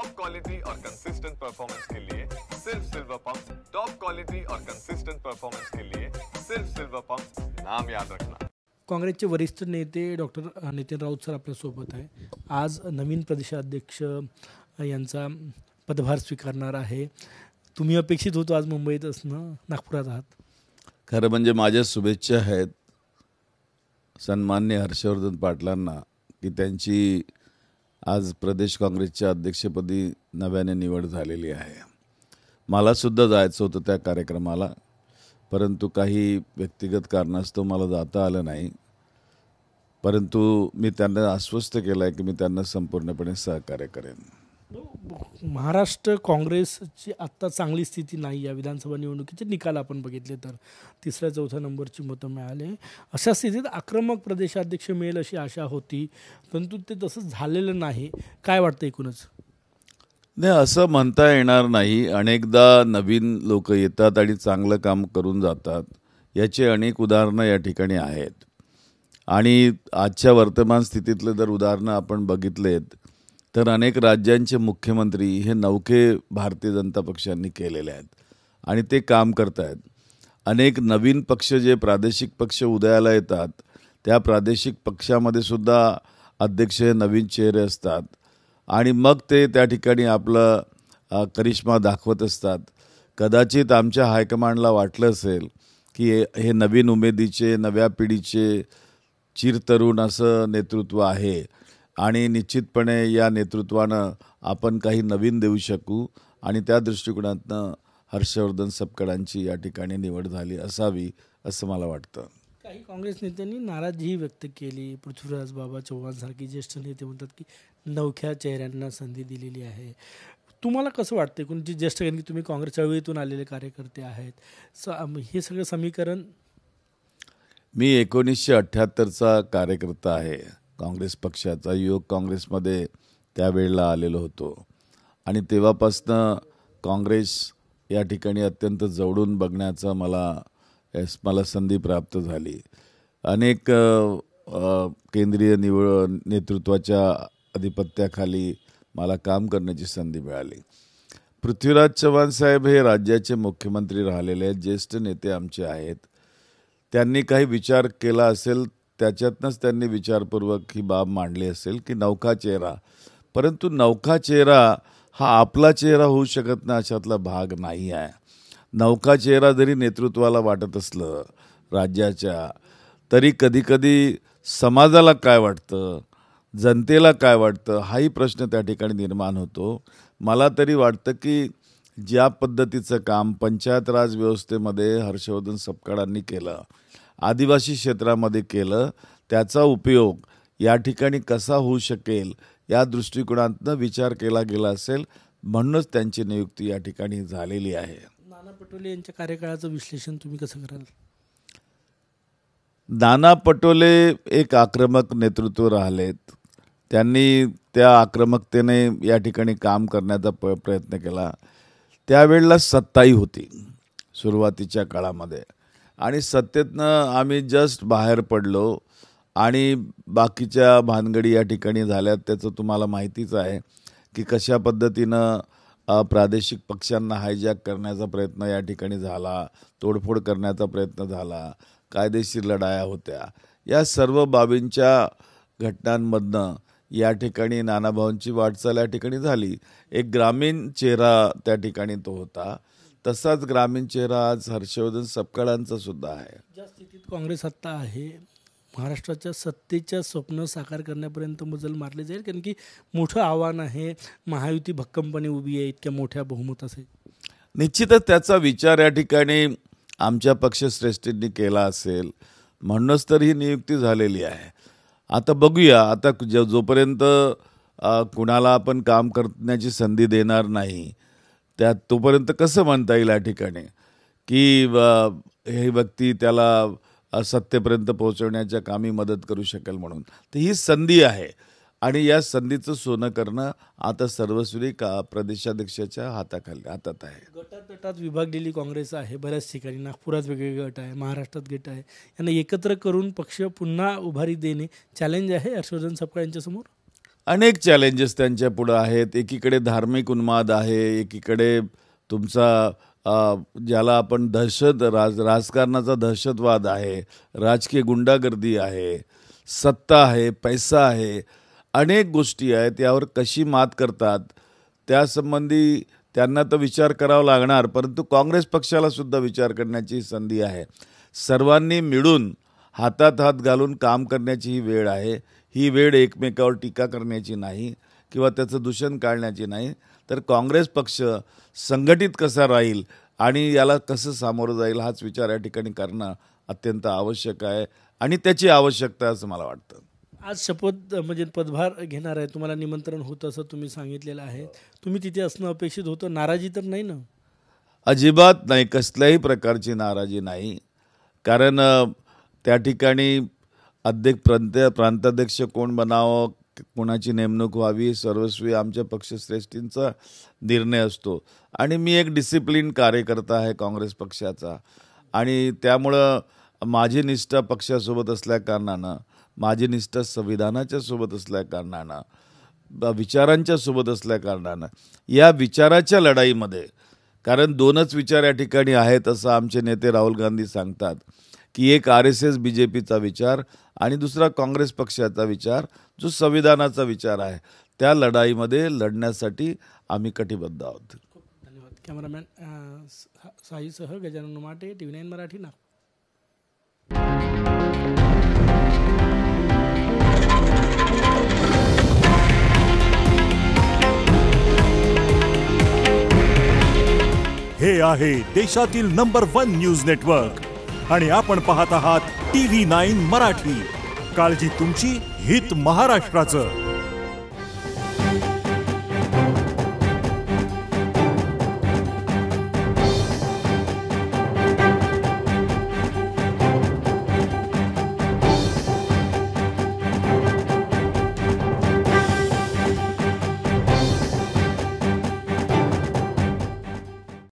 Top quality और consistent performance के लिए सिर्फ सिल्वर पंप। टॉप क्वालिटी और कंसिस्टेंट परफॉर्मेंस के लिए सिर्फ सिल्वर पंप, नाम याद रखना। काँग्रेसचे वरिष्ठ नेते डॉक्टर नितीन राऊत सर आपल्यासोबत आहे। आज नवीन प्रदेशाध्यक्ष यांचा पदभार स्वीकारणार आहे। तुम्ही अपेक्षित होतो आज मुंबईत असणं, नागपुरात आहात? खरं म्हणजे माझ्या शुभेच्छा आहेत सन्माननीय हर्षवर्धन पाटलांना की त्यांची आज प्रदेश काँग्रेसच्या अध्यक्षपदी नव्याने निवड झालेली आहे। मला सुद्धा जायचं होतं त्या कार्यक्रमाला, परंतु काही व्यक्तिगत कारणास्तव मला जाता आलं नाही। परंतु मी त्यांना आश्वस्त केलं आहे की मी त्यांना संपूर्णपणे सहकार्य करेन। महाराष्ट्र काँग्रेसची आत्ता चांगली स्थिती नाही। या विधानसभा निवडणुकीचे निकाल आपण बघितले तर तिसऱ्या चौथ्या नंबरची मतं मिळाले। अशा स्थितीत आक्रमक प्रदेशाध्यक्ष मिळेल अशी आशा होती, परंतु ते तसं झालेलं नाही। काय वाटतं एकूणच? नाही, असं म्हणता येणार नाही। अनेकदा नवीन लोक येतात आणि चांगलं काम करून जातात, याचे अनेक उदाहरणं या ठिकाणी आहेत। आणि आजच्या वर्तमान स्थितीतले जर उदाहरणं आपण बघितलेत तर अनेक राज्यांचे मुख्यमंत्री हे नवखे भारतीय जनता पक्षांनी केलेले आहेत आणि ते काम करत आहेत। अनेक नवीन पक्ष जे प्रादेशिक पक्ष उदयाला येतात त्या प्रादेशिक पक्षामध्ये सुद्धा अध्यक्ष हे नवीन चेहरे असतात आणि मग ते त्या ठिकाणी आपलं करिश्मा दाखवत असतात। कदाचित आमच्या हायकमांडला वाटलं असेल की हे नवीन उमेदीचे, नव्या पिढीचे चिरतरुण असं नेतृत्व आहे आणि निश्चितपणे या नेतृत्वानं आपण काही नवीन देऊ शकू आणि त्या दृष्टिकोनातनं हर्षवर्धन सपकाळांची या ठिकाणी निवड झाली असावी असं मला वाटतं। काही काँग्रेस नेत्यांनी नाराजीही व्यक्त केली। पृथ्वीराज बाबा चव्हाण सारखे ज्येष्ठ नेते म्हणतात की नवख्या चेहऱ्यांना संधी दिलेली आहे। तुम्हाला कसं वाटतं? कोणती ज्येष्ठ, कारण की तुम्ही काँग्रेस चळवळीतून आलेले कार्यकर्ते आहेत, हे सगळं समीकरण? मी 1978चा कार्यकर्ता आहे काँग्रेस पक्षाचा। युवक काँग्रेसमध्ये त्यावेळेला आलेलो होतो आणि तेव्हापासनं काँग्रेस या ठिकाणी अत्यंत जवळून बघण्याचा मला संधी प्राप्त झाली। अनेक केंद्रीय नेतृत्वाच्या अधिपत्याखाली मला काम करण्याची संधी मिळाली। पृथ्वीराज चव्हाण साहेब हे राज्याचे मुख्यमंत्री राहिलेले आहेत, ज्येष्ठ नेते आमचे आहेत। त्यांनी काही विचार केला असेल, त्याच्यातनंच त्यांनी विचारपूर्वक ही बाब मांडली असेल की नवखा चेहरा, परंतु नवखा चेहरा हा आपला चेहरा होऊ शकत नाही अशातला भाग नाही आहे। नवखा चेहरा जरी नेतृत्वाला वाटत असलं राज्याच्या, तरी कधीकधी समाजाला काय वाटतं, जनतेला काय वाटतं हाही प्रश्न त्या ठिकाणी निर्माण होतो। मला तरी वाटतं की ज्या पद्धतीचं काम पंचायत राज व्यवस्थेमध्ये हर्षवर्धन सपकाळांनी केलं, आदिवासी क्षेत्रामध्ये केलं, त्याचा उपयोग या ठिकाणी कसा होऊ शकेल या दृष्टिकोनातनं विचार केला गेला असेल, म्हणूनच त्यांची नियुक्ती या ठिकाणी झालेली आहे। नाना पटोले यांच्या कार्यकाळाचं विश्लेषण तुम्ही कसं कराल? नाना पटोले एक आक्रमक नेतृत्व राहिलेत। त्यांनी त्या आक्रमकतेने या ठिकाणी काम करण्याचा प्रयत्न केला। त्यावेळेला सत्ताही होती सुरुवातीच्या काळामध्ये आणि सत्तेतनं आम्ही जस्ट बाहेर पडलो आणि बाकीच्या भानगडी या ठिकाणी झाल्यात। त्याचं तुम्हाला माहितीच आहे की कशा पद्धतीनं प्रादेशिक पक्षांना हायजॅक करण्याचा प्रयत्न या ठिकाणी झाला, तोडफोड करण्याचा प्रयत्न झाला, कायदेशीर लढाया होत्या। या सर्व बाबींच्या घटनांमधनं या ठिकाणी नानाभाऊंची वाटचाल या ठिकाणी झाली। एक ग्रामीण चेहरा त्या ठिकाणी तो होता, तसाच ग्रामीण चेहरा आज हर्षवर्धन सपकाळांचा सुद्धा आहे। ज्या स्थितीत काँग्रेस आत्ता आहे, महाराष्ट्राच्या सत्तेच्या स्वप्न साकार करण्यापर्यंत मजल मारले जाईल, कारण की मोठं आव्हान आहे। महायुती भक्कमपणे उभी आहे इतक्या मोठ्या बहुमताचे। निश्चितच त्याचा विचार या ठिकाणी आमच्या पक्षश्रेष्ठींनी केला असेल, म्हणूनच तर ही नियुक्ती झालेली आहे। आता बघूया, आता जोपर्यंत कुणाला आपण काम करण्याची संधी देणार नाही त्यात तोपर्यंत कसं म्हणता येईल या ठिकाणी की हे व्यक्ती त्याला सत्तेपर्यंत पोहोचवण्याच्या कामी मदत करू शकेल म्हणून। तर ही संधी आहे आणि या संधीचं सोनं करणं आता सर्वस्वी प्रदेशाध्यक्षाच्या हातात आहे। गटात विभागलेली काँग्रेस आहे बऱ्याच ठिकाणी। नागपुरात वेगवेगळे गट आहे, महाराष्ट्रात गट आहे, यांना एकत्र करून पक्ष पुन्हा उभारी देणे चॅलेंज आहे हर्षवर्धन सपकाळ यांच्यासमोर। अनेक चॅलेंजेस त्यांच्या पुढं आहेत. एकीकडे धार्मिक उन्माद आहे, एकीकडे तुमचा ज्याला आपण राजकारणाचा दहशतवाद आहे, राजकीय गुंडागर्दी आहे, सत्ता आहे, पैसा आहे, अनेक गोष्टी आहेत. यावर कशी मात करतात त्यासंबंधी त्यांना तर विचार करावा लागणार, परंतु काँग्रेस पक्षाला सुद्धा विचार करण्याची संधी आहे. सर्वांनी मिळून हातात हात घालून काम करण्याची ही वेळ आहे. ही वेळ एकमेकावर टीका करण्याची नाही किंवा त्याचं दूषण काढण्याची नाही, तर काँग्रेस पक्ष संघटित कसा राहील आणि याला कसं सामोरं जाईल हाच विचार या ठिकाणी करणं अत्यंत आवश्यक आहे आणि त्याची आवश्यकता आहे असं मला वाटतं. आज शपथ म्हणजे पदभार घेणार आहे, तुम्हाला निमंत्रण होतं असं तुम्ही सांगितलेलं आहे. तुम्ही तिथे असणं अपेक्षित होतं, नाराजी तर नाही ना? अजिबात नाही, कसल्याही प्रकारची नाराजी नाही. कारण त्या ठिकाणी प्रांताध्यक्ष कोण बनावं, कोणाची नेमणूक व्हावी, सर्वस्वी आमच्या पक्षश्रेष्ठींचा निर्णय असतो. आणि मी एक डिसिप्लिन कार्यकर्ता आहे काँग्रेस पक्षाचा आणि त्यामुळं माझी निष्ठा पक्षासोबत असल्याकारणानं, माझी निष्ठा संविधानाच्या सोबत असल्याकारणानं, विचारांच्या सोबत असल्याकारणानं या विचाराच्या लढाईमध्ये, कारण दोनच विचार या ठिकाणी आहेत असं आमचे नेते राहुल गांधी सांगतात की एक RSS BJPचा विचार आणि दुसरा काँग्रेस पक्षाचा विचार जो संविधानाचा विचार आहे, त्या लढाईमध्ये लढण्यासाठी आम्ही कटिबद्ध आहोत. खूप धन्यवाद. कॅमेरामॅन साईसह गजानन उमाटे, TV9 मराठी, नागपूर. हे आहे देशातील नंबर 1 न्यूज नेटवर्क आणि आपण पाहत आहात TV9 मराठी. काळजी तुमची, हित महाराष्ट्राचं.